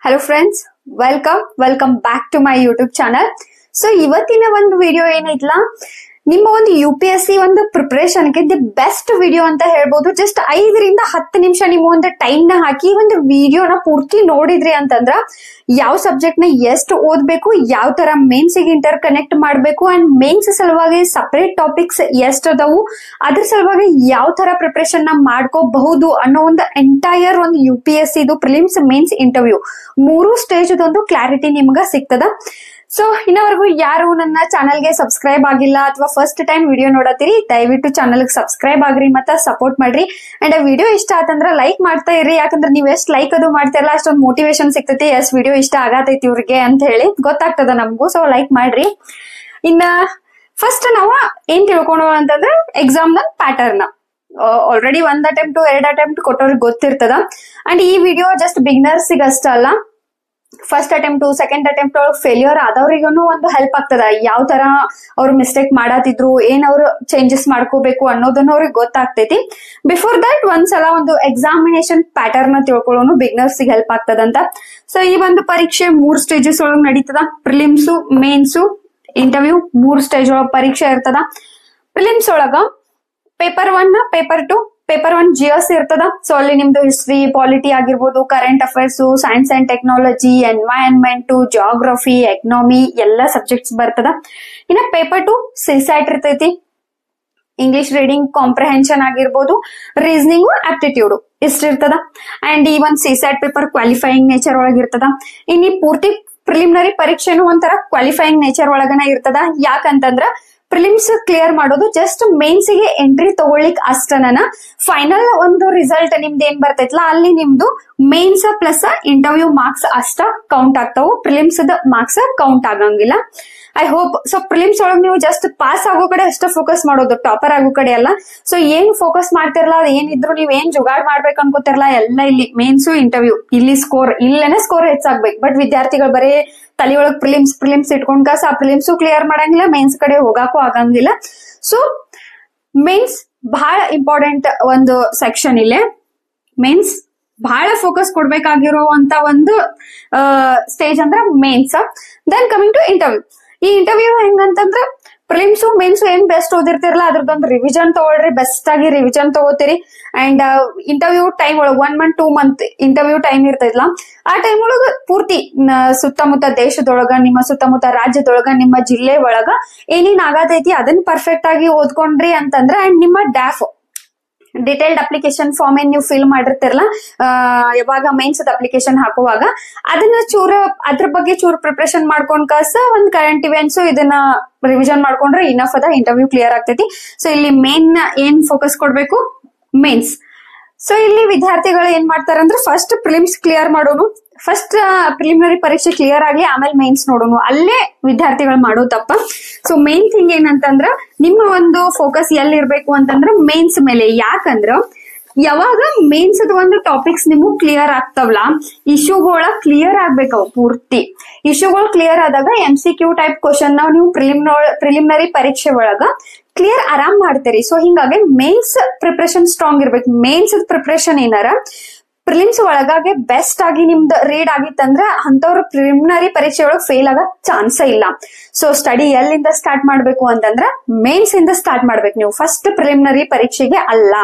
Hello friends, welcome back to my YouTube channel. So ಇವತ್ತಿನ ಒಂದು video ಏನೈತಲ್ಲ, ನಿಮ್ಮ ಒಂದು UPSC ಒಂದು ಪ್ರಿಪರೇಷನ್ ಗೆ ದಿ ಬೆಸ್ಟ್ ವಿಡಿಯೋ ಅಂತ ಹೇಳ್ಬೋದು. ಜಸ್ಟ್ 5 ರಿಂದ 10 ನಿಮಿಷ ನಿಮ್ಮ ಒಂದು ಟೈಮ್ ನ ಹಾಕಿ ಒಂದು ವಿಡಿಯೋನ ಪೂರ್ತಿ ನೋಡಿದ್ರಿ ಅಂತಂದ್ರ ಯಾವ ಸಬ್ಜೆಕ್ಟ್ ನ ಎಷ್ಟು ಓದ್ಬೇಕು, ಯಾವ ತರ ಮೇನ್ಸ್ ಗೆ ಇಂಟರ್ ಕನೆಕ್ಟ್ ಮಾಡ್ಬೇಕು ಅಂಡ್ ಮೇನ್ಸ್ ಸಲುವಾಗಿ ಸಪರೇಟ್ ಟಾಪಿಕ್ಸ್ ಎಷ್ಟು ಅದಾವು, ಅದ್ರ ಸಲುವಾಗಿ ಯಾವ ತರ ಪ್ರಿಪರೇಷನ್ ನ ಮಾಡ್ಕೋಬಹುದು ಅನ್ನೋ ಒಂದು ಎಂಟೈರ್ ಒಂದು UPSC ಇದು ಪ್ರಿಲಿಮ್ಸ್ ಮೇನ್ಸ್ ಇಂಟರ್ವ್ಯೂ 3 ಸ್ಟೇಜ್ ಒಂದು ಕ್ಲಾರಿಟಿ ನಿಮ್ಗ ಸಿಗ್ತದ. ಸೊ ಇನ್ನವರೆಗೂ ಯಾರು ನನ್ನ ಚಾನಲ್ ಗೆ ಸಬ್ಸ್ಕ್ರೈಬ್ ಆಗಿಲ್ಲ ಅಥವಾ ಫಸ್ಟ್ ಟೈಮ್ ವಿಡಿಯೋ ನೋಡತ್ತೀರಿ, ದಯವಿಟ್ಟು ಚಾನಲ್ ಗೆ ಸಬ್ಸ್ಕ್ರೈಬ್ ಆಗ್ರಿ ಮತ್ತೆ ಸಪೋರ್ಟ್ ಮಾಡ್ರಿ. ಅಂಡ್ ಆ ವಿಡಿಯೋ ಇಷ್ಟ ಆತಂದ್ರ ಲೈಕ್ ಮಾಡ್ತಾ ಇರ್ರಿ, ಯಾಕಂದ್ರೆ ನೀವ್ ಎಷ್ಟ್ ಲೈಕ್ ಅದು ಮಾಡ್ತಿರಲ್ಲ ಅಷ್ಟೊಂದು ಮೋಟಿವೇಶನ್ ಸಿಗ್ತೈತಿ. ಎಸ್ ವಿಡಿಯೋ ಇಷ್ಟ ಆಗತೈತಿ ಇವ್ರಿಗೆ ಅಂತ ಹೇಳಿ ಗೊತ್ತಾಗ್ತದ ನಮಗೂ. ಸೊ ಲೈಕ್ ಮಾಡ್ರಿ. ಇನ್ನ ಫಸ್ಟ್ ನಾವು ಏನ್ ತಿಳ್ಕೊಳ್ಳೋಣ ಅಂತಂದ್ರೆ ಎಕ್ಸಾಮ್ ನ ಪ್ಯಾಟರ್ನ್. ಆಲ್ರೆಡಿ 1 ಅಟೆಂಪ್ಟ್ 2 ಅಟೆಂಪ್ಟ್ ಕೊಟ್ಟವ್ರಿಗೆ ಗೊತ್ತಿರ್ತದ. ಅಂಡ್ ಈ ವಿಡಿಯೋ ಜಸ್ಟ್ ಬಿಗಿನರ್ಸ್ ಗೆ ಅಷ್ಟ ಅಲ್ಲ, ಫಸ್ಟ್ ಅಟೆಂಪ್ಟ್ ಸೆಕೆಂಡ್ ಅಟೆಂಪ್ಟ್ ಒಳಗೆ ಫೇಲ್ಯೂರ್ ಆದವ್ರಿಗೂ ಒಂದು ಹೆಲ್ಪ್ ಆಗ್ತದ. ಯಾವ ತರ ಅವ್ರು ಮಿಸ್ಟೇಕ್ ಮಾಡತ್ತಿದ್ರು, ಏನ್ ಅವ್ರು ಚೇಂಜಸ್ ಮಾಡ್ಕೋಬೇಕು ಅನ್ನೋದನ್ನ ಅವ್ರಿಗೆ ಗೊತ್ತಾಗ್ತೈತಿ. ಬಿಫೋರ್ ದಟ್ ಒಂದ್ಸಲ ಒಂದು ಎಕ್ಸಾಮಿನೇಷನ್ ಪ್ಯಾಟರ್ನ್ ತಿಳ್ಕೊಳ್ಳೋನು ಬಿಗಿನರ್ಸ್ ಗೆ ಹೆಲ್ಪ್ ಆಗ್ತದಂತ. ಸೊ ಈ ಒಂದು ಪರೀಕ್ಷೆ 3 ಸ್ಟೇಜಸ್ ಒಳಗೆ ನಡೀತದ. ಪ್ರಿಲಿಮ್ಸು, ಮೇನ್ಸು, ಇಂಟರ್ವ್ಯೂ 3 ಸ್ಟೇಜ್ ಒಳಗ ಪರೀಕ್ಷೆ ಇರ್ತದ. ಪ್ರಿಲಿಮ್ಸ್ ಒಳಗ ಪೇಪರ್ 1 ಪೇಪರ್ 2 ಪೇಪರ್ 1 GS ಇರ್ತದ. ಸೊ ಅಲ್ಲಿ ನಿಮ್ದು ಹಿಸ್ಟ್ರಿ, ಪಾಲಿಟಿ ಆಗಿರ್ಬೋದು, current affairs, science and technology, environment, geography, economy ಎಲ್ಲ ಸಬ್ಜೆಕ್ಟ್ಸ್ ಬರ್ತದ. ಇನ್ನ ಪೇಪರ್ 2 ಸಿಸ್ಯಾಟ್ ಇರ್ತೈತಿ. ಇಂಗ್ಲಿಷ್ ರೀಡಿಂಗ್ ಕಾಂಪ್ರಹೆನ್ಷನ್ ಆಗಿರ್ಬೋದು, ರೀಸನಿಂಗ್, ಆಪ್ಟಿಟ್ಯೂಡ್ ಇಷ್ಟಿರ್ತದ. ಅಂಡ್ ಈ ಒಂದ್ ಸಿಸ್ಯಾಟ್ ಪೇಪರ್ ಕ್ವಾಲಿಫೈಯಿಂಗ್ ನೇಚರ್ ಒಳಗಿರ್ತದ. ಇನ್ನು ಪೂರ್ತಿ ಪ್ರಿಲಿಮಿನರಿ ಪರೀಕ್ಷೆನೂ ಒಂಥರ ಕ್ವಾಲಿಫೈಯಿಂಗ್ ನೇಚರ್ ಒಳಗನ ಇರ್ತದ. ಯಾಕಂತಂದ್ರ ಪ್ರಿಲಿಮ್ಸ್ ಕ್ಲಿಯರ್ ಮಾಡೋದು ಜಸ್ಟ್ ಮೇನ್ಸ್ ಗೆ ಎಂಟ್ರಿ ತಗೊಳ್ಳಿಕ್ ಅಷ್ಟನ. ಫೈನಲ್ ಒಂದು ರಿಸಲ್ಟ್ ನಿಮ್ದು ಏನ್ ಬರ್ತೈತ್ಲಾ ಅಲ್ಲಿ ನಿಮ್ದು ಮೇನ್ಸ್ ಪ್ಲಸ್ ಇಂಟರ್ವ್ಯೂ ಮಾರ್ಕ್ಸ್ ಅಷ್ಟ ಕೌಂಟ್ ಆಗ್ತಾವು. ಪ್ರಿಲಿಮ್ಸ್ ಮಾರ್ಕ್ಸ್ ಕೌಂಟ್ ಆಗಂಗಿಲ್ಲ. ಐ ಹೋಪ್ ಸೊ ಪ್ರಿಲಿಮ್ಸ್ ಒಳಗೆ ನೀವು ಜಸ್ಟ್ ಪಾಸ್ ಆಗೋ ಕಡೆ ಅಷ್ಟ ಫೋಕಸ್ ಮಾಡೋದು, ಟಾಪರ್ ಆಗೋ ಕಡೆ ಅಲ್ಲ. ಸೊ ಏನ್ ಫೋಕಸ್ ಮಾಡ್ತಿರಲ್ಲ, ಅದ್ ಏನಿದ್ರು ನೀವ್ ಏನ್ ಜುಗಾಡ್ ಮಾಡ್ಬೇಕು ಅನ್ಕೋತಿರಲ್ಲ ಎಲ್ಲ ಇಲ್ಲಿ ಮೇನ್ಸು ಇಂಟರ್ವ್ಯೂ ಇಲ್ಲಿ ಸ್ಕೋರ್ ಇಲ್ಲೇನೆ ಸ್ಕೋರ್ ಹೆಚ್ಚಾಗ್ಬೇಕು. ಬಟ್ ವಿದ್ಯಾರ್ಥಿಗಳು ಬರೀ ತಲೆಯೊಳಗ್ ಪ್ರಿಲಿಮ್ಸ್ ಇಟ್ಕೊಂಡ್ ಕಾಸ ಆ ಪ್ರಿಲಿಮ್ಸು ಕ್ಲಿಯರ್ ಮಾಡಂಗಿಲ್ಲ, ಮೇನ್ಸ್ ಕಡೆ ಹೋಗಾಕೂ ಆಗಂಗಿಲ್ಲ. ಸೊ ಮೇನ್ಸ್ ಬಹಳ ಇಂಪಾರ್ಟೆಂಟ್ ಒಂದು ಸೆಕ್ಷನ್. ಇಲ್ಲೇ ಮೇನ್ಸ್ ಬಹಳ ಫೋಕಸ್ ಕೊಡ್ಬೇಕಾಗಿರುವಂತ ಒಂದು ಸ್ಟೇಜ್ ಅಂದ್ರ mains. Then coming to interview. ಈ ಇಂಟರ್ವ್ಯೂ ಹೆಂಗಂತಂದ್ರ ಪ್ರಿಲಿಮ್ಸು ಮೇನ್ಸು ಏನ್ ಬೆಸ್ಟ್ ಓದಿರ್ತಿರಲ್ಲ ಅದ್ರದ್ದೊಂದು ರಿವಿಷನ್ ತಗೊಳ್ರಿ, ಬೆಸ್ಟ್ ಆಗಿ ರಿವಿಷನ್ ತಗೋತೀರಿ. ಅಂಡ್ ಇಂಟರ್ವ್ಯೂ ಟೈಮ್ ಒಳಗ 1 month 2 month ಇಂಟರ್ವ್ಯೂ ಟೈಮ್ ಇರ್ತೈತ್ಲಾ, ಆ ಟೈಮ್ ಒಳಗ ಪೂರ್ತಿ ಸುತ್ತಮುತ್ತ ದೇಶದೊಳಗ, ನಿಮ್ಮ ಸುತ್ತಮುತ್ತ ರಾಜ್ಯದೊಳಗ, ನಿಮ್ಮ ಜಿಲ್ಲೆ ಒಳಗ ಏನೇನ್ ಆಗತೈತಿ ಅದನ್ನ ಪರ್ಫೆಕ್ಟ್ ಆಗಿ ಓದ್ಕೊಂಡ್ರಿ ಅಂತಂದ್ರ ಅಂಡ್ ನಿಮ್ಮ ಡಿಟೇಲ್ಡ್ ಅಪ್ಲಿಕೇಶನ್ ಫಾರ್ಮ್ ಏನ್ ನೀವು ಫಿಲ್ ಮಾಡಿರ್ತಿರಲ್ಲ ಯಾವಾಗ ಮೇನ್ಸ್ ಅಪ್ಲಿಕೇಶನ್ ಹಾಕುವಾಗ ಅದನ್ನ ಅದ್ರ ಬಗ್ಗೆ ಚೂರು ಪ್ರಿಪರೇಷನ್ ಮಾಡ್ಕೊಂಡ್ ಕಾಸ ಒಂದ್ ಕರೆಂಟ್ ಇವೆಂಟ್ಸ್ ಇದನ್ನ ರಿವಿಷನ್ ಮಾಡ್ಕೊಂಡ್ರೆ ಇನಫ್ ಅದ, ಇಂಟರ್ವ್ಯೂ ಕ್ಲಿಯರ್ ಆಗ್ತೈತಿ. ಸೊ ಇಲ್ಲಿ ಮೇನ್ ಏನ್ ಫೋಕಸ್ ಕೊಡ್ಬೇಕು, ಮೇನ್ಸ್. ಸೊ ಇಲ್ಲಿ ವಿದ್ಯಾರ್ಥಿಗಳು ಏನ್ ಮಾಡ್ತಾರಂದ್ರೆ ಫಸ್ಟ್ ಪ್ರಿಲಿಮ್ಸ್ ಕ್ಲಿಯರ್ ಮಾಡೋನು, ಫಸ್ಟ್ ಪ್ರಿಲಿಮಿನರಿ ಪರೀಕ್ಷೆ ಕ್ಲಿಯರ್ ಆಗ್ಲಿ ಆಮೇಲೆ ಮೇನ್ಸ್ ನೋಡೋನು. ಅಲ್ಲೇ ವಿದ್ಯಾರ್ಥಿಗಳು ಮಾಡೋ ತಪ್ಪ. ಸೊ ಮೇನ್ ಥಿಂಗ್ ಏನಂತಂದ್ರ ನಿಮ್ಮ ಒಂದು ಫೋಕಸ್ ಎಲ್ಲಿರ್ಬೇಕು ಅಂತಂದ್ರ ಮೇನ್ಸ್ ಮೇಲೆ. ಯಾಕಂದ್ರ ಯಾವಾಗ ಮೇನ್ಸ್ ಒಂದು ಟಾಪಿಕ್ಸ್ ನಿಮಗ್ ಕ್ಲಿಯರ್ ಆಗ್ತಾವಲ್ಲ, ಇಶ್ಯೂಗಳ ಕ್ಲಿಯರ್ ಆಗ್ಬೇಕವು ಪೂರ್ತಿ. ಇಶ್ಯೂಗಳು ಕ್ಲಿಯರ್ ಆದಾಗ MCQ ಟೈಪ್ ಕ್ವಶನ್ ನಾವು ನೀವು ಪ್ರಿಲಿಮಿನರಿ ಪರೀಕ್ಷೆ ಒಳಗ ಕ್ಲಿಯರ್ ಆರಾಮ್ ಮಾಡ್ತೀರಿ. ಸೊ ಹಿಂಗಾಗಿ ಮೇನ್ಸ್ ಪ್ರಿಪರೇಷನ್ ಸ್ಟ್ರಾಂಗ್ ಇರ್ಬೇಕು. ಮೇನ್ಸ್ ಪ್ರಿಪರೇಷನ್ ಏನಾರ ಪ್ರಿಲಿಮ್ಸ್ ಒಳಗಾಗಿ ಬೆಸ್ಟ್ ಆಗಿ ನಿಮ್ದು ರೀಡ್ ಆಗಿತ್ತಂದ್ರ ಅಂತವ್ರು ಪ್ರಿಲಿಮಿನರಿ ಪರೀಕ್ಷೆ ಒಳಗೆ ಫೇಲ್ ಆಗಕ್ ಚಾನ್ಸ್ ಇಲ್ಲ. ಸೊ ಸ್ಟಡಿ ಎಲ್ಲಿಂದ ಸ್ಟಾರ್ಟ್ ಮಾಡ್ಬೇಕು ಅಂತಂದ್ರ ಮೇನ್ಸ್ ಇಂದ ಸ್ಟಾರ್ಟ್ ಮಾಡ್ಬೇಕು ನೀವು, ಫಸ್ಟ್ ಪ್ರಿಲಿಮಿನರಿ ಪರೀಕ್ಷೆಗೆ ಅಲ್ಲ.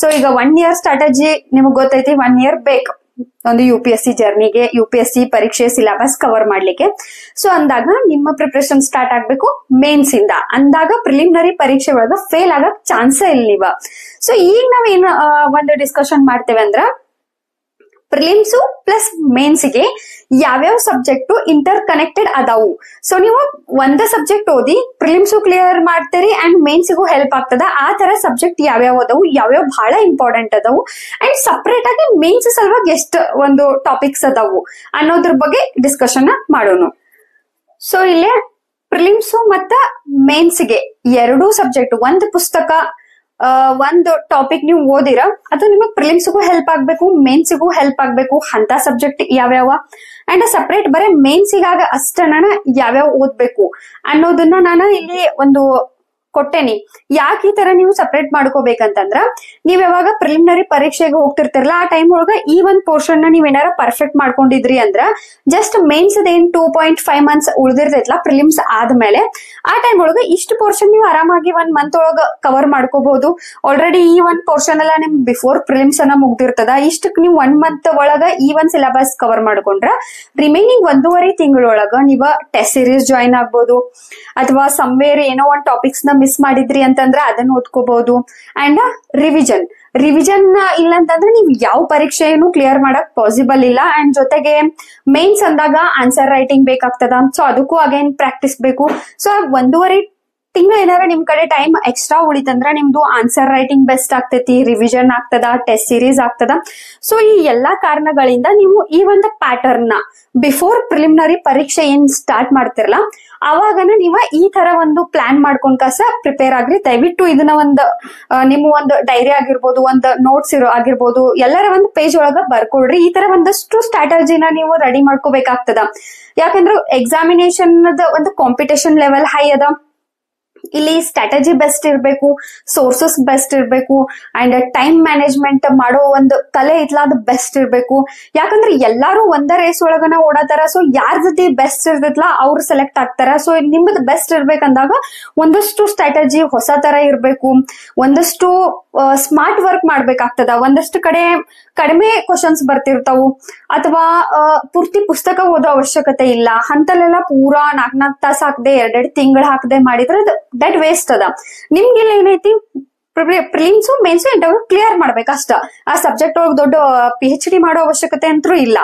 ಸೊ ಈಗ 1 year ಸ್ಟ್ರಾಟಜಿ ನಿಮಗ್ ಗೊತ್ತೈತಿ, 1 year ಬೇಕು ಒಂದು UPSC ಜರ್ನಿಗೆ, UPSC ಪರೀಕ್ಷೆ ಸಿಲೆಬಸ್ ಕವರ್ ಮಾಡ್ಲಿಕ್ಕೆ. ಸೊ ಅಂದಾಗ ನಿಮ್ಮ ಪ್ರಿಪರೇಷನ್ ಸ್ಟಾರ್ಟ್ ಆಗ್ಬೇಕು ಮೇನ್ಸ್ ಇಂದ. ಅಂದಾಗ ಪ್ರಿಲಿಮಿನರಿ ಪರೀಕ್ಷೆ ಒಳಗ ಫೇಲ್ ಆಗಕ್ ಚಾನ್ಸೇ ಇಲ್ಲ ನೀವ. ಸೊ ಈಗ ನಾವೇನ್ ಒಂದು ಡಿಸ್ಕಷನ್ ಮಾಡ್ತೇವೆ ಅಂದ್ರ ಪ್ರಿಲಿಮ್ಸು ಪ್ಲಸ್ ಮೇನ್ಸ್ಗೆ ಯಾವ್ಯಾವ ಸಬ್ಜೆಕ್ಟ್ ಇಂಟರ್ ಕನೆಕ್ಟೆಡ್ ಅದಾವು. ಸೊ ನೀವು ಒಂದೇ ಸಬ್ಜೆಕ್ಟ್ ಓದಿ ಪ್ರಿಲಿಮ್ಸು ಕ್ಲಿಯರ್ ಮಾಡ್ತೀರಿ ಅಂಡ್ ಮೇನ್ಸ್ಗೂ ಹೆಲ್ಪ್ ಆಗ್ತದ. ಆ ತರ ಸಬ್ಜೆಕ್ಟ್ ಯಾವ್ಯಾವ ಅದಾವು, ಯಾವ್ಯಾವ ಬಹಳ ಇಂಪಾರ್ಟೆಂಟ್ ಅದಾವು ಅಂಡ್ ಸಪರೇಟ್ ಆಗಿ ಮೇನ್ಸ್ ಸಲುವಾಗಿ ಎಷ್ಟು ಒಂದು ಟಾಪಿಕ್ಸ್ ಅದಾವು ಅನ್ನೋದ್ರ ಬಗ್ಗೆ ಡಿಸ್ಕಷನ್ ಮಾಡೋಣ. ಸೊ ಇಲ್ಲೇ ಪ್ರಿಲಿಮ್ಸು ಮತ್ತ ಮೇನ್ಸ್ಗೆ 2 ಸಬ್ಜೆಕ್ಟ್, ಒಂದು ಪುಸ್ತಕ ಒಂದು ಟಾಪಿಕ್ ನೀವು ಓದಿರ ಅದು ನಿಮಗ್ ಪ್ರಿಲಿಮ್ಸ್ಗೂ ಹೆಲ್ಪ್ ಆಗ್ಬೇಕು, ಮೇನ್ಸ್ಗೂ ಹೆಲ್ಪ್ ಆಗ್ಬೇಕು. ಅಂತ ಸಬ್ಜೆಕ್ಟ್ ಯಾವ್ಯಾವ ಅಂಡ್ ಸಪರೇಟ್ ಬರೀ ಮೇನ್ಸಿಗಾಗ ಅಷ್ಟನ ಯಾವ್ಯಾವ ಓದ್ಬೇಕು ಅನ್ನೋದನ್ನ ನಾನು ಇಲ್ಲಿ ಒಂದು ಕೊಟ್ಟೇನಿ. ಯಾಕೆ ಈ ತರ ನೀವು ಸಪರೇಟ್ ಮಾಡ್ಕೋಬೇಕಂತಂದ್ರ ನೀವ್ ಯಾವಾಗ ಪ್ರಿಲಿಮಿನರಿ ಪರೀಕ್ಷೆಗೆ ಹೋಗ್ತಿರ್ತಿರಲ್ಲ ಆ ಟೈಮ್ ಒಳಗ ಈ ಒಂದ್ ಪೋರ್ಷನ್ ನ ನೀವ್ ಏನಾರ ಪರ್ಫೆಕ್ಟ್ ಮಾಡ್ಕೊಂಡಿದ್ರಿ ಅಂದ್ರ ಜಸ್ಟ್ ಮೇನ್ಸ್ ಏನ್ 2.5 months ಉಳ್ದಿರ್ತೈತ್ಲಾ ಪ್ರಿಲಿಮ್ಸ್ ಆದ್ಮೇಲೆ ಆ ಟೈಮ್ ಒಳಗ ಇಷ್ಟು ಪೋರ್ಷನ್ ನೀವು ಆರಾಮಾಗಿ 1 month ಒಳಗ ಕವರ್ ಮಾಡ್ಕೋಬಹುದು. ಆಲ್ರೆಡಿ ಈ ಒಂದ್ ಪೋರ್ಷನ್ ಎಲ್ಲ ನಿಮ್ ಬಿಫೋರ್ ಪ್ರಿಲಿಮ್ಸ್ ಅನ್ನ ಮುಗ್ದಿರ್ತದ. ಇಷ್ಟಕ್ ನೀವು 1 month ಒಳಗ ಈ ಒಂದ್ ಸಿಲೆಬಸ್ ಕವರ್ ಮಾಡ್ಕೊಂಡ್ರ ರಿಮೈನಿಂಗ್ 1.5 ತಿಂಗಳೊಳಗ ನೀವ ಟೆಸ್ಟ್ ಸೀರೀಸ್ ಜಾಯಿನ್ ಆಗ್ಬೋದು ಅಥವಾ ಸಮ್ವೇರ್ ಏನೋ ಒಂದ್ ಟಾಪಿಕ್ಸ್ ನ ಮಿಸ್ ಮಾಡಿದ್ರಿ ಅಂತಂದ್ರ ಅದನ್ನ ಓದ್ಕೋಬಹುದು. ಅಂಡ್ ರಿವಿಷನ್ ಇಲ್ಲ ಅಂತಂದ್ರೆ ನೀವು ಯಾವ ಪರೀಕ್ಷೆಯನ್ನು ಕ್ಲಿಯರ್ ಮಾಡಕ್ ಪಾಸಿಬಲ್ ಇಲ್ಲ. ಅಂಡ್ ಜೊತೆಗೆ ಮೇನ್ಸ್ ಅಂದಾಗ ಆನ್ಸರ್ ರೈಟಿಂಗ್ ಬೇಕಾಗ್ತದ. ಸೊ ಅದಕ್ಕೂ ಅಗೇನ್ ಪ್ರಾಕ್ಟೀಸ್ ಬೇಕು. ಸೊ 1.5 ತಿಂಗಳು ಏನಾರ ನಿಮ್ ಕಡೆ ಟೈಮ್ ಎಕ್ಸ್ಟ್ರಾ ಉಳಿತಂದ್ರ ನಿಮ್ದು ಆನ್ಸರ್ ರೈಟಿಂಗ್ ಬೆಸ್ಟ್ ಆಗ್ತೈತಿ, ರಿವಿಷನ್ ಆಗ್ತದ, ಟೆಸ್ಟ್ ಸೀರೀಸ್ ಆಗ್ತದ. ಸೊ ಈ ಎಲ್ಲಾ ಕಾರಣಗಳಿಂದ ನೀವು ಈ ಒಂದು ಪ್ಯಾಟರ್ನ್ ನ ಬಿಫೋರ್ ಪ್ರಿಲಿಮಿನರಿ ಪರೀಕ್ಷೆ ಏನ್ ಸ್ಟಾರ್ಟ್ ಮಾಡ್ತಿರಲ್ಲ ಅವಾಗನ ನೀವ ಈ ತರ ಒಂದು ಪ್ಲಾನ್ ಮಾಡ್ಕೊಂಡ್ ಕಸ ಪ್ರಿಪೇರ್ ಆಗ್ರಿ. ದಯವಿಟ್ಟು ಇದನ್ನ ನಿಮ್ಮ ಒಂದು ಡೈರಿ ಆಗಿರ್ಬೋದು, ಒಂದು ನೋಟ್ಸ್ ಆಗಿರ್ಬೋದು, ಎಲ್ಲರ ಒಂದು ಪೇಜ್ ಒಳಗ ಬರ್ಕೊಡ್ರಿ. ಈ ತರ ಒಂದಷ್ಟು ಸ್ಟ್ರಾಟಜಿನ ನೀವು ರೆಡಿ ಮಾಡ್ಕೋಬೇಕಾಗ್ತದ. ಯಾಕಂದ್ರೆ ಎಕ್ಸಾಮಿನೇಷನ್ ಒಂದು ಕಾಂಪಿಟೇಷನ್ ಲೆವೆಲ್ ಹೈ ಅದ. ಇಲ್ಲಿ ಸ್ಟ್ರಾಟಜಿ ಬೆಸ್ಟ್ ಇರ್ಬೇಕು, ಸೋರ್ಸಸ್ ಬೆಸ್ಟ್ ಇರ್ಬೇಕು, ಅಂಡ್ ಟೈಮ್ ಮ್ಯಾನೇಜ್ಮೆಂಟ್ ಮಾಡೋ ಒಂದು ಕಲೆ ಐತ್ಲಾ ಅದು ಬೆಸ್ಟ್ ಇರ್ಬೇಕು. ಯಾಕಂದ್ರೆ ಎಲ್ಲಾರು ಒಂದ ರೇಸ್ ಒಳಗನ ಓಡಾತಾರ. ಸೊ ಯಾರ ಜೊತೆ ಬೆಸ್ಟ್ ಇರ್ತೈತ್ಲಾ ಅವ್ರು ಸೆಲೆಕ್ಟ್ ಆಗ್ತಾರ. ಸೊ ನಿಮ್ದು ಬೆಸ್ಟ್ ಇರ್ಬೇಕಂದಾಗ ಒಂದಷ್ಟು ಸ್ಟ್ರಾಟಜಿ ಹೊಸ ತರ ಇರ್ಬೇಕು, ಒಂದಷ್ಟು ಸ್ಮಾರ್ಟ್ ವರ್ಕ್ ಮಾಡ್ಬೇಕಾಗ್ತದ. ಒಂದಷ್ಟು ಕಡೆ ಕಡಿಮೆ ಕ್ವಶನ್ಸ್ ಬರ್ತಿರ್ತಾವು ಅಥವಾ ಪೂರ್ತಿ ಪುಸ್ತಕ ಓದೋ ಅವಶ್ಯಕತೆ ಇಲ್ಲ. ಅಂತಲ್ಲೆಲ್ಲ ಪೂರಾ 4 ತಾಸು ಹಾಕದೆ 2 ತಿಂಗಳು ಹಾಕದೆ ಮಾಡಿದ್ರೆ ದಟ್ ವೇಸ್ಟ್ ಅದ. ನಿಮ್ಗೆಲ್ಲ ಏನೈತಿ ಪ್ರಿಲಿಮ್ಸ್ ಮೇನ್ಸ್ ಇಂಟರ್ವ್ಯೂ ಕ್ಲಿಯರ್ ಮಾಡ್ಬೇಕಷ್ಟ. ಆ ಸಬ್ಜೆಕ್ಟ್ ಒಳಗೆ ದೊಡ್ಡ PhD ಮಾಡೋ ಅವಶ್ಯಕತೆ ಅಂತೂ ಇಲ್ಲ.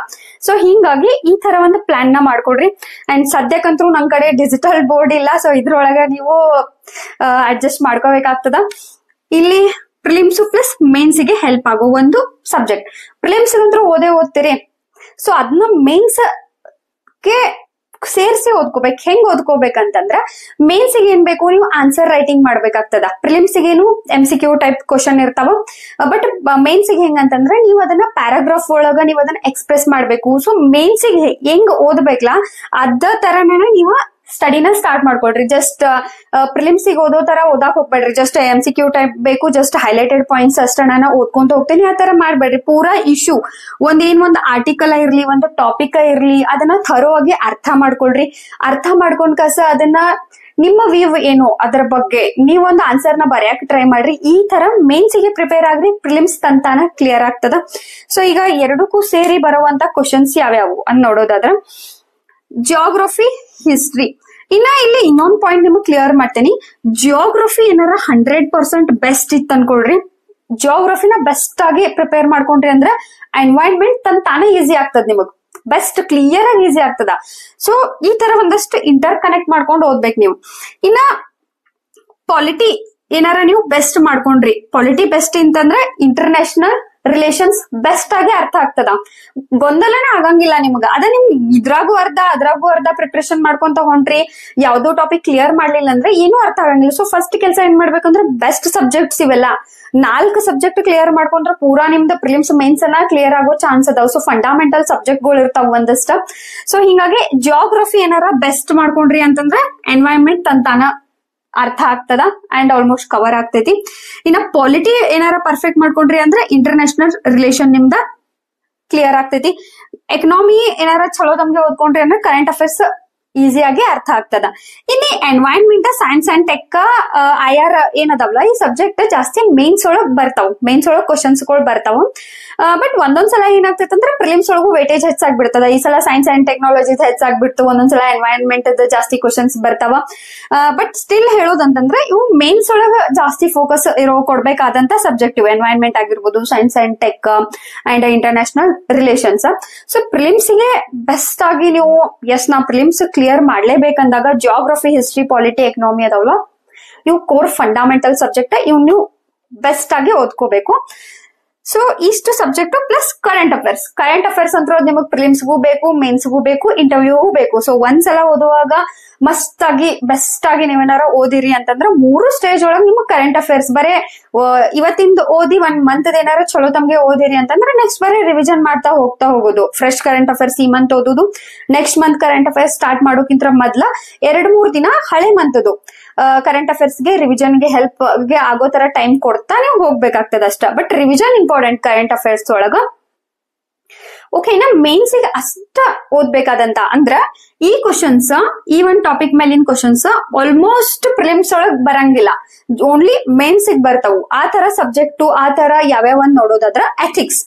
ಸೊ ಹಿಂಗಾಗಿ ಈ ತರ ಒಂದು ಪ್ಲಾನ್ ನ ಮಾಡ್ಕೊಡ್ರಿ. ಅಂಡ್ ಸದ್ಯಕ್ಕಂತೂ ನಮ್ ಕಡೆ ಡಿಜಿಟಲ್ ಬೋರ್ಡ್ ಇಲ್ಲ. ಸೊ ಇದ್ರೊಳಗ ನೀವು ಅಡ್ಜಸ್ಟ್ ಮಾಡ್ಕೋಬೇಕಾಗ್ತದ. ಇಲ್ಲಿ ಪ್ರಿಲಿಮ್ಸ್ ಪ್ಲಸ್ ಮೇನ್ಸ್ ಗೆ ಹೆಲ್ಪ್ ಆಗೋ ಒಂದು ಸಬ್ಜೆಕ್ಟ್. ಪ್ರಿಲಿಮ್ಸ್ ಅಂತೂ ಓದ್ತೀರಿ. ಸೊ ಅದನ್ನ ಮೇನ್ಸ್ ಗೆ ಸೇರಿಸಿ ಓದ್ಕೋಬೇಕು. ಹೆಂಗ್ ಓದ್ಕೋಬೇಕಂತಂದ್ರ ಮೇನ್ಸ್ ಗೆ ಏನ್ ಬೇಕು, ನೀವು ಆನ್ಸರ್ ರೈಟಿಂಗ್ ಮಾಡ್ಬೇಕಾಗ್ತದ. ಪ್ರಿಲಿಮ್ಸ್ ಗೇನು MCQ ಟೈಪ್ ಕ್ವಶನ್ ಇರ್ತಾವ. ಬಟ್ ಮೇನ್ಸ್ ಗೆ ಹೆಂಗಂತಂದ್ರ ನೀವು ಅದನ್ನ ಪ್ಯಾರಾಗ್ರಾಫ್ ಒಳಗ ನೀವು ಅದನ್ನ ಎಕ್ಸ್ಪ್ರೆಸ್ ಮಾಡ್ಬೇಕು. ಸೊ ಮೇನ್ಸ್ ಗೆ ಹೆಂಗ್ ಓದ್ಬೇಕಲ್ಲ ಅದ ತರನ ನೀವು ಸ್ಟಡಿನ ಸ್ಟಾರ್ಟ್ ಮಾಡ್ಕೊಳ್ರಿ. ಜಸ್ಟ್ ಪ್ರಿಲಿಮ್ಸ್ ಗೆ ಓದೋ ತರ ಓದಾಕ್ ಹೋಗ್ಬೇಡ್ರಿ. ಜಸ್ಟ್ MCQ ಟೈಪ್ ಬೇಕು, ಜಸ್ಟ್ ಹೈಲೈಟೆಡ್ ಪಾಯಿಂಟ್ಸ್ ಅಷ್ಟ ನಾನು ಓದ್ಕೊಂತ ಹೋಗ್ತೇನೆ ಆ ತರ ಮಾಡ್ಬೇಡ್ರಿ. ಪೂರಾ ಇಶ್ಯೂ ಒಂದ್ ಆರ್ಟಿಕಲ್ ಇರ್ಲಿ, ಒಂದು ಟಾಪಿಕ್ ಇರ್ಲಿ, ಅದನ್ನ ಥರೋ ಆಗಿ ಅರ್ಥ ಮಾಡ್ಕೊಳ್ರಿ. ಅರ್ಥ ಮಾಡ್ಕೊಂಡ್ ಕಸ ಅದನ್ನ ನಿಮ್ಮ ವ್ಯೂ ಏನು ಅದರ ಬಗ್ಗೆ ನೀವೊಂದು ಆನ್ಸರ್ ನ ಬರೆಯಕ್ ಟ್ರೈ ಮಾಡ್ರಿ. ಈ ತರ ಮೇನ್ಸ್ ಗೆ ಪ್ರಿಪೇರ್ ಆಗ್ರಿ, ಪ್ರಿಲಿಮ್ಸ್ ತಂತಾನ ಕ್ಲಿಯರ್ ಆಗ್ತದ. ಸೊ ಈಗ ಎರಡಕ್ಕೂ ಸೇರಿ ಬರುವಂತ ಕ್ವಶನ್ಸ್ ಯಾವ್ಯಾವು ಅಂತ ನೋಡೋದಾದ್ರ ಜಿಯೋಗ್ರಫಿ, ಹಿಸ್ಟ್ರಿ. ಇನ್ನ ಇಲ್ಲಿ ಇನ್ನೊಂದ್ ಪಾಯಿಂಟ್ ನಿಮ್ಗೆ ಕ್ಲಿಯರ್ ಮಾಡ್ತೇನೆ. ಜಿಯೋಗ್ರಫಿ ಏನಾರ 100% ಬೆಸ್ಟ್ ಇತ್ತು ಅನ್ಕೊಳ್ರಿ. ಜಿಯೋಗ್ರಫಿನ ಬೆಸ್ಟ್ ಆಗಿ ಪ್ರಿಪೇರ್ ಮಾಡ್ಕೊಂಡ್ರಿ ಅಂದ್ರೆ ಎನ್ವೈರನ್ಮೆಂಟ್ ತಾನೇ ಈಸಿ ಆಗ್ತದ. ನಿಮಗ್ ಬೆಸ್ಟ್ ಕ್ಲಿಯರ್ ಆಗಿ ಈಸಿ ಆಗ್ತದ. ಸೊ ಈ ತರ ಒಂದಷ್ಟು ಇಂಟರ್ ಕನೆಕ್ಟ್ ಮಾಡ್ಕೊಂಡು ಓದ್ಬೇಕು ನೀವು. ಇನ್ನ ಪಾಲಿಟಿ ಏನಾರ ನೀವು ಬೆಸ್ಟ್ ಮಾಡ್ಕೊಂಡ್ರಿ. ಪಾಲಿಟಿ ಬೆಸ್ಟ್ ಅಂತಂದ್ರೆ ಇಂಟರ್ನ್ಯಾಷನಲ್ ರಿಲೇಷನ್ಸ್ ಬೆಸ್ಟ್ ಆಗಿ ಅರ್ಥ ಆಗ್ತದ. ಗೊಂದಲನೇ ಆಗಂಗಿಲ್ಲ ನಿಮ್ಗ. ಅದ ನಿಮ್ ಇದ್ರಾಗೂ ಅದ್ರಾಗೂ ಪ್ರಿಪರೇಷನ್ ಮಾಡ್ಕೊಂತ ಹೊಂಟ್ರಿ, ಯಾವ್ದೋ ಟಾಪಿಕ್ ಕ್ಲಿಯರ್ ಮಾಡ್ಲಿಲ್ಲ ಅಂದ್ರೆ ಏನೂ ಅರ್ಥ ಆಗಂಗಿಲ್ಲ. ಸೊ ಫಸ್ಟ್ ಕೆಲಸ ಏನ್ ಮಾಡ್ಬೇಕಂದ್ರೆ ಬೆಸ್ಟ್ ಸಬ್ಜೆಕ್ಟ್ಸ್ ಇವೆಲ್ಲ 4 ಸಬ್ಜೆಕ್ಟ್ ಕ್ಲಿಯರ್ ಮಾಡ್ಕೊಂಡ್ರೆ ಪೂರಾ ನಿಮ್ದು ಪ್ರಿಲಿಮ್ಸ್ ಮೇನ್ಸ್ ಅನ್ನ ಕ್ಲಿಯರ್ ಆಗೋ ಚಾನ್ಸ್ ಅದಾವ. ಸೊ ಫಂಡಮೆಂಟಲ್ ಸಬ್ಜೆಕ್ಟ್ ಗಳು ಇರ್ತಾವ ಒಂದಷ್ಟ. ಸೊ ಹಿಂಗಾಗಿ ಜಿಯೋಗ್ರಫಿ ಏನಾರ ಬೆಸ್ಟ್ ಮಾಡ್ಕೊಂಡ್ರಿ ಅಂತಂದ್ರೆ ಎನ್ವೈರನ್ಮೆಂಟ್ ತಂತಾನ ಅರ್ಥ ಆಗ್ತದ ಅಂಡ್ ಆಲ್ಮೋಸ್ಟ್ ಕವರ್ ಆಗ್ತೈತಿ. ಇನ್ನ ಪಾಲಿಟಿ ಏನಾರ ಪರ್ಫೆಕ್ಟ್ ಮಾಡ್ಕೊಂಡ್ರಿ ಅಂದ್ರೆ ಇಂಟರ್ನ್ಯಾಷನಲ್ ರಿಲೇಷನ್ ನಿಮ್ದ ಕ್ಲಿಯರ್ ಆಗ್ತೈತಿ. ಎಕನಾಮಿ ಏನಾರ ಚಲೋ ತಮ್ಗೆ ಓದ್ಕೊಂಡ್ರಿ ಅಂದ್ರೆ ಕರೆಂಟ್ ಅಫೇರ್ಸ್ ಈಸಿಯಾಗಿ ಅರ್ಥ ಆಗ್ತದ. ಇನ್ನು environment, science and tech, IR ಏನದವಲ್ಲ ಈ ಸಬ್ಜೆಕ್ಟ್ ಜಾಸ್ತಿ ಮೇನ್ಸ್ ಒಳಗ್ ಬರ್ತಾವ. ಮೇನ್ಸ್ ಒಳಗ್ ಕ್ವಶನ್ಸ್ ಗಳು ಬರ್ತಾವ. ಬಟ್ ಒಂದೊಂದ್ಸಲ ಏನಾಗ್ತೈತೆ ಅಂದ್ರೆ ಪ್ರಿಲಿಮ್ಸ್ ಒಳಗೂ ವೇಟೇಜ್ ಹೆಚ್ಚಾಗ್ಬಿಡ್ತದ. ಈ ಸಲ ಸೈನ್ಸ್ ಅಂಡ್ ಟೆಕ್ನಾಲಜಿ ಹೆಚ್ಚಾಗ್ಬಿಡ್ತು, ಒಂದೊಂದ್ಸಲ ಎನ್ವೈರನ್ಮೆಂಟ್ ಜಾಸ್ತಿ ಕ್ವಶನ್ಸ್ ಬರ್ತಾವ. ಬಟ್ ಸ್ಟಿಲ್ ಹೇಳೋದಂತಂದ್ರೆ ಇವು ಮೇನ್ಸ್ ಒಳಗ ಜಾಸ್ತಿ ಫೋಕಸ್ ಕೊಡ್ಬೇಕಾದಂತ ಸಬ್ಜೆಕ್ಟ್ ಇವು. ಎನ್ವೈರನ್ಮೆಂಟ್ ಆಗಿರ್ಬೋದು, science and tech and international relations. So prelims ಗೆ ಬೆಸ್ಟ್ ಆಗಿ ನೀವು ನಾ ಪ್ರಿಲಿಮ್ಸ್ ಕ್ಲಿಯರ್ ಮಾಡ್ಲೇಬೇಕಂದಾಗ ಜಿಯೋಗ್ರಫಿ, ಹಿಸ್ಟ್ರಿ, ಪಾಲಿಟಿ, ಎಕನಾಮಿ ಅದಾವಲ್ಲ ಇವು ಕೋರ್ ಫಂಡಮೆಂಟಲ್ ಸಬ್ಜೆಕ್ಟ್. ಇವ್ ನೀವು ಬೆಸ್ಟ್ ಆಗಿ ಓದ್ಕೋಬೇಕು. ಸೊ ಇಷ್ಟು ಸಬ್ಜೆಕ್ಟ್ ಪ್ಲಸ್ ಕರೆಂಟ್ ಅಫೇರ್ಸ್ ಅಂತ ನಿಮಗ್ ಪ್ರಿಲಿಮ್ಸ್ಗೂ ಬೇಕು, ಮೇನ್ಸ್ಗೂ ಬೇಕು, ಇಂಟರ್ವ್ಯೂಗೂ ಬೇಕು. ಸೊ ಒಂದ್ಸಲ ಓದುವಾಗ ಮಸ್ತ್ ಆಗಿ ಬೆಸ್ಟ್ ಆಗಿ ನೀವೇನಾರ ಓದಿರಿ ಅಂತಂದ್ರೆ 3 ಸ್ಟೇಜ್ ಒಳಗ್ ನಿಮಗ್ ಕರೆಂಟ್ ಅಫೇರ್ಸ್ ಬರೇ ಇವತ್ತಿಂದ ಓದಿ 1 ಮಂತ್ ಏನಾರ ಚಲೋ ತಮ್ಗೆ ಓದಿರಿ ಅಂತಂದ್ರೆ ನೆಕ್ಸ್ಟ್ ಬರೀ ರಿವಿಷನ್ ಮಾಡ್ತಾ ಹೋಗೋದು. ಫ್ರೆಶ್ ಕರೆಂಟ್ ಅಫೇರ್ಸ್ ಈ ಮಂತ್ ಓದೋದು, next month current affairs start ಮಾಡೋಕ್ಕಿಂತ ಮೊದ್ಲ 2-3 ದಿನ ಹಳೆ ಮಂತದು ಕರೆಂಟ್ ಅಫೇರ್ಸ್ ಗೆ ರಿವಿಷನ್ ಗೆ ಹೆಲ್ಪ್ ಗೆ ಆಗೋ ತರ ಟೈಮ್ ಕೊಡ್ತಾ ನೀವು ಹೋಗ್ಬೇಕಾಗ್ತದ ಅಷ್ಟ. But revision important current affairs ಒಳಗ. ಓಕೆನಾ, ಮೇನ್ಸ್ ಗೆ ಅಷ್ಟ ಓದ್ಬೇಕಾದಂತ ಅಂದ್ರ ಈ ಕ್ವಶನ್ಸ್, ಈ ಒಂದ್ ಟಾಪಿಕ್ ಮೇಲಿನ ಕ್ವಶನ್ಸ್ ಆಲ್ಮೋಸ್ಟ್ ಪ್ರಿಲಿಮ್ಸ್ ಒಳಗ್ ಬರಂಗಿಲ್ಲ, ಓನ್ಲಿ ಮೇನ್ಸ್ ಗೆ ಬರ್ತಾವು. ಆ ತರ ಸಬ್ಜೆಕ್ಟ್ ಆ ತರ ಯಾವ್ಯಾವ ನೋಡೋದಾದ್ರ ಎಥಿಕ್ಸ್,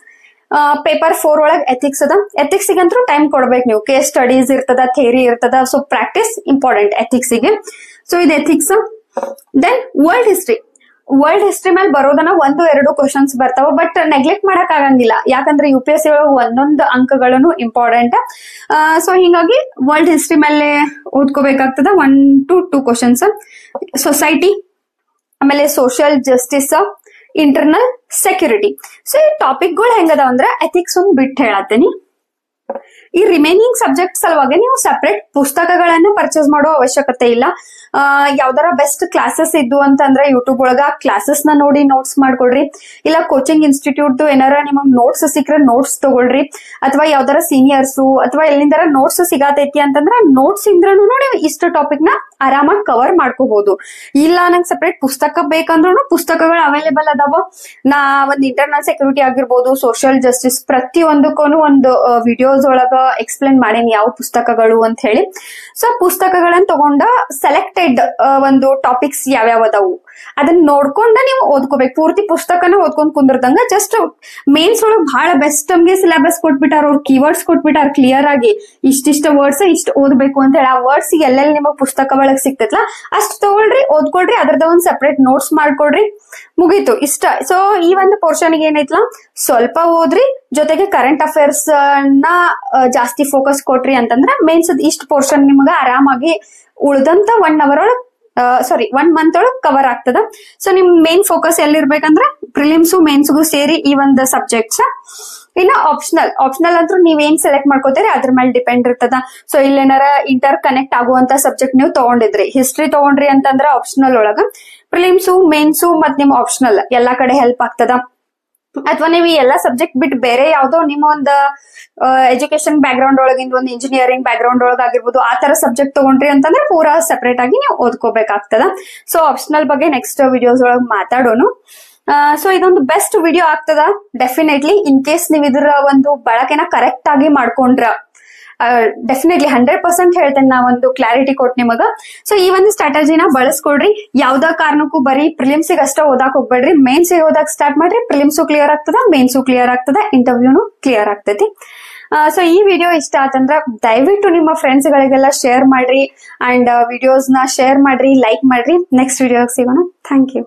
ಪೇಪರ್ 4 ಒಳಗ್ ಎಥಿಕ್ಸ್ ಅದ. ಎಥಿಕ್ಸ್ ಗಂತೂ ಟೈಮ್ ಕೊಡ್ಬೇಕು ನೀವು. ಕೇಸ್ ಸ್ಟಡೀಸ್ ಇರ್ತದ, ಥಿಯರಿ ಇರ್ತದ, ಸೊ ಪ್ರಾಕ್ಟೀಸ್ ಇಂಪಾರ್ಟೆಂಟ್ ಎಥಿಕ್ಸ್ ಗೆ. ಸೊ ಇದು ethics. Then world history. World history ಮೇಲೆ ಬರೋದನ್ನ 1-2 ಕ್ವಶನ್ಸ್ ಬರ್ತಾವ, ಬಟ್ ನೆಗ್ಲೆಕ್ಟ್ ಮಾಡಕ್ ಆಗಂಗಿಲ್ಲ, ಯಾಕಂದ್ರೆ UPSC ಒಳಗೆ ಒಂದೊಂದು ಅಂಕಗಳನ್ನು ಇಂಪಾರ್ಟೆಂಟ್. ಸೊ ಹಿಂಗಾಗಿ ವರ್ಲ್ಡ್ ಹಿಸ್ಟ್ರಿ ಮೇಲೆ ಓದ್ಕೋಬೇಕಾಗ್ತದ 1 to 2 ಕ್ವಶನ್ಸ್. ಸೊಸೈಟಿ, ಆಮೇಲೆ social justice, internal security. So ಈ ಟಾಪಿಕ್ ಗಳು ಹೆಂಗದಾವ ಅಂದ್ರ ಎಥಿಕ್ಸ್ ಒಂದ್ ಬಿಟ್ಟು ಹೇಳತ್ತೀನಿ. ಈ ರಿಮೈನಿಂಗ್ ಸಬ್ಜೆಕ್ಟ್ ಸಲುವಾಗಿ ನೀವು ಸಪರೇಟ್ ಪುಸ್ತಕಗಳನ್ನ ಪರ್ಚೇಸ್ ಮಾಡೋ ಅವಶ್ಯಕತೆ ಇಲ್ಲ. ಯಾವ್ದಾರ ಬೆಸ್ಟ್ ಕ್ಲಾಸಸ್ ಇದ್ದು ಅಂತಂದ್ರೆ ಯೂಟ್ಯೂಬ್ ಒಳಗ ಕ್ಲಾಸಸ್ ನ ನೋಡಿ ನೋಟ್ಸ್ ಮಾಡ್ಕೊಡ್ರಿ, ಇಲ್ಲ ಕೋಚಿಂಗ್ ಇನ್ಸ್ಟಿಟ್ಯೂಟ್ ಏನಾರ ನಿಮಗ್ ನೋಟ್ಸ್ ಸಿಕ್ಕ್ರೆ ನೋಟ್ಸ್ ತಗೊಳ್ರಿ, ಅಥವಾ ಯಾವ್ದಾರ ಸೀನಿಯರ್ಸ್ ಅಥವಾ ಎಲ್ಲಿಂದಾರ ನೋಟ್ಸ್ ಸಿಗಾತೈತಿ ಅಂತಂದ್ರ ನೋಟ್ಸ್ ಇಂದ್ರೂ ನೀವು ಇಷ್ಟ ಟಾಪಿಕ್ ನ ಆರಾಮಾಗಿ ಕವರ್ ಮಾಡ್ಕೋಬಹುದು. ಇಲ್ಲ ನಂಗೆ ಸಪರೇಟ್ ಪುಸ್ತಕ ಬೇಕಂದ್ರೂ ಪುಸ್ತಕಗಳು ಅವೈಲೇಬಲ್ ಅದಾವ. ನಾ ಒಂದ್ ಇಂಟರ್ನಲ್ ಸೆಕ್ಯೂರಿಟಿ ಆಗಿರ್ಬೋದು, ಸೋಷಿಯಲ್ ಜಸ್ಟಿಸ್, ಪ್ರತಿಯೊಂದಕ್ಕೂ ಒಂದು ವಿಡಿಯೋಸ್ ಒಳಗ ಎಕ್ಸ್ಪ್ಲೇನ್ ಮಾಡೇನಿ ಯಾವ ಪುಸ್ತಕಗಳು ಅಂತ ಹೇಳಿ. ಸೊ ಪುಸ್ತಕಗಳನ್ನ ತಗೊಂಡ ಸೆಲೆಕ್ಟೆಡ್ ಒಂದು ಟಾಪಿಕ್ಸ್ ಯಾವ್ಯಾವ ಅದಾವು ಅದನ್ನ ನೋಡ್ಕೊಂಡ ನೀವು ಓದ್ಕೋಬೇಕು. ಪೂರ್ತಿ ಪುಸ್ತಕನ ಓದ್ಕೊಂಡ್ ಕುಂದಿರ್ದಂಗ ಜಸ್ಟ್ ಮೇನ್ಸ್ ಒಳಗ್ ಬಹಳ ಬೆಸ್ಟ್ ನಮ್ಗೆ ಸಿಲೆಬಸ್ ಕೊಟ್ಬಿಟ್ಟಾರ, ಅವ್ರು ಕೀವರ್ಡ್ಸ್ ಕೊಟ್ಬಿಟ್ಟಾರ ಕ್ಲಿಯರ್ ಆಗಿ, ಇಷ್ಟಿಷ್ಟ ವರ್ಡ್ಸ್ ಇಷ್ಟ ಓದ್ಬೇಕು ಅಂತ ಹೇಳಿ. ಆ ವರ್ಡ್ಸ್ ಎಲ್ಲೆಲ್ಲಿ ನಿಮಗ್ ಪುಸ್ತಕ ಒಳಗ್ ಸಿಕ್ತೈತ್ಲಾ ಅಷ್ಟ್ ತಗೊಳ್ರಿ, ಓದ್ಕೊಳ್ರಿ, ಅದ್ರದ ಒಂದ್ ಸೆಪರೇಟ್ ನೋಟ್ಸ್ ಮಾಡ್ಕೊಡ್ರಿ, ಮುಗೀತು ಇಷ್ಟ. ಸೊ ಈ ಒಂದು ಪೋರ್ಷನ್ ಗೆ ಏನೈತ್ಲಾ ಸ್ವಲ್ಪ ಓದ್ರಿ, ಜೊತೆಗೆ ಕರೆಂಟ್ ಅಫೇರ್ಸ್ ನ ಜಾಸ್ತಿ ಫೋಕಸ್ ಕೊಟ್ರಿ ಅಂತಂದ್ರ ಮೇನ್ಸ್ ಇಷ್ಟ ಪೋರ್ಷನ್ ನಿಮ್ಗ ಆರಾಮಾಗಿ ಉಳ್ದಂತ 1 hour ಒಳಗ್ 1 month ಒಳಗ್ ಕವರ್ ಆಗ್ತದ. ಸೊ ನಿಮ್ ಮೇನ್ ಫೋಕಸ್ ಎಲ್ಲಿರ್ಬೇಕಂದ್ರ ಪ್ರಿಲಿಮ್ಸ್ ಮೇನ್ಸ್ಗೂ ಸೇರಿ ಈ ಒಂದು ಸಬ್ಜೆಕ್ಟ್ಸ್. ಇನ್ನ ಆಪ್ಷನಲ್ ಅಂತೂ ನೀವೇನ್ ಸೆಲೆಕ್ಟ್ ಮಾಡ್ಕೋತೀರಿ ಅದ್ರ ಮೇಲೆ ಡಿಪೆಂಡ್ ಇರ್ತದ. ಸೊ ಇಲ್ಲೇನಾರ ಇಂಟರ್ ಕನೆಕ್ಟ್ ಆಗುವಂತ ಸಬ್ಜೆಕ್ಟ್ ನೀವು ತಗೊಂಡಿದ್ರಿ, ಹಿಸ್ಟ್ರಿ ತಗೊಂಡ್ರಿ ಅಂತಂದ್ರ ಆಪ್ಷನಲ್ ಒಳಗ ಪ್ರಿಲಿಮ್ಸು ಮೇನ್ಸು ಮತ್ ನಿಮ್ ಆಪ್ಷನಲ್ ಎಲ್ಲಾ ಕಡೆ ಹೆಲ್ಪ್ ಆಗ್ತದ. ಅಥವಾ ನೀವು ಈ ಎಲ್ಲಾ ಸಬ್ಜೆಕ್ಟ್ ಬಿಟ್ಟು ಬೇರೆ ಯಾವ್ದೋ ನಿಮ್ಮ ಒಂದು ಎಜುಕೇಶನ್ ಬ್ಯಾಕ್ ಗ್ರೌಂಡ್ ಒಳಗಿಂದ ಒಂದು ಇಂಜಿನಿಯರಿಂಗ್ ಬ್ಯಾಕ್ ಗ್ರೌಂಡ್ ಒಳಗ ಆಗಿರ್ಬೋದು ಆ ತರ ಸಬ್ಜೆಕ್ಟ್ ತಗೊಂಡ್ರಿ ಅಂತಂದ್ರೆ ಪೂರಾ ಸೆಪರೇಟ್ ಆಗಿ ನೀವು ಓದ್ಕೋಬೇಕಾಗ್ತದ. ಸೊ ಆಪ್ಷನಲ್ ಬಗ್ಗೆ ನೆಕ್ಸ್ಟ್ ವಿಡಿಯೋಸ್ ಒಳಗ್ ಮಾತಾಡೋನು. ಸೊ ಇದೊಂದು ಬೆಸ್ಟ್ ವಿಡಿಯೋ ಆಗ್ತದ ಡೆಫಿನೆಟ್ಲಿ. ಇನ್ ಕೇಸ್ ನೀವು ಇದರ ಒಂದು ಬಳಕೆನ ಕರೆಕ್ಟ್ ಆಗಿ ಮಾಡ್ಕೊಂಡ್ರ ಡೆಫಿನೆಟ್ಲಿ 100% ಹೇಳ್ತೇನೆ ನಾ ಒಂದು ಕ್ಲಾರಿಟಿ ಕೊಟ್ಟು ನಿಮಗ. ಸೊ ಈ ಒಂದು ಸ್ಟ್ರಾಟಜಿನ ಬಳಸ್ಕೊಡ್ರಿ. ಯಾವ್ದ ಕಾರಣಕ್ಕೂ ಬರೀ ಪ್ರಿಲಿಮ್ಸಿಗೆ ಅಷ್ಟ ಓದಾಕ್ ಹೋಗ್ಬೇಡ್ರಿ, ಮೇನ್ಸ್ ಓದಾಕ್ ಸ್ಟಾರ್ಟ್ ಮಾಡ್ರಿ. ಪ್ರಿಲಿಮ್ಸು ಕ್ಲಿಯರ್ ಆಗ್ತದ, ಮೇನ್ಸು ಕ್ಲಿಯರ್ ಆಗ್ತದ, ಇಂಟರ್ವ್ಯೂನು ಕ್ಲಿಯರ್ ಆಗ್ತೈತಿ. ಸೊ ಈ ವಿಡಿಯೋ ಇಷ್ಟ ಆತಂದ್ರ ದಯವಿಟ್ಟು ನಿಮ್ಮ ಫ್ರೆಂಡ್ಸ್ ಗಳಿಗೆಲ್ಲ ಶೇರ್ ಮಾಡ್ರಿ ಅಂಡ್ ವಿಡಿಯೋಸ್ ನ ಶೇರ್ ಮಾಡ್ರಿ, ಲೈಕ್ ಮಾಡ್ರಿ. ನೆಕ್ಸ್ಟ್ ವಿಡಿಯೋಗೆ ಸಿಗೋಣ. Thank you.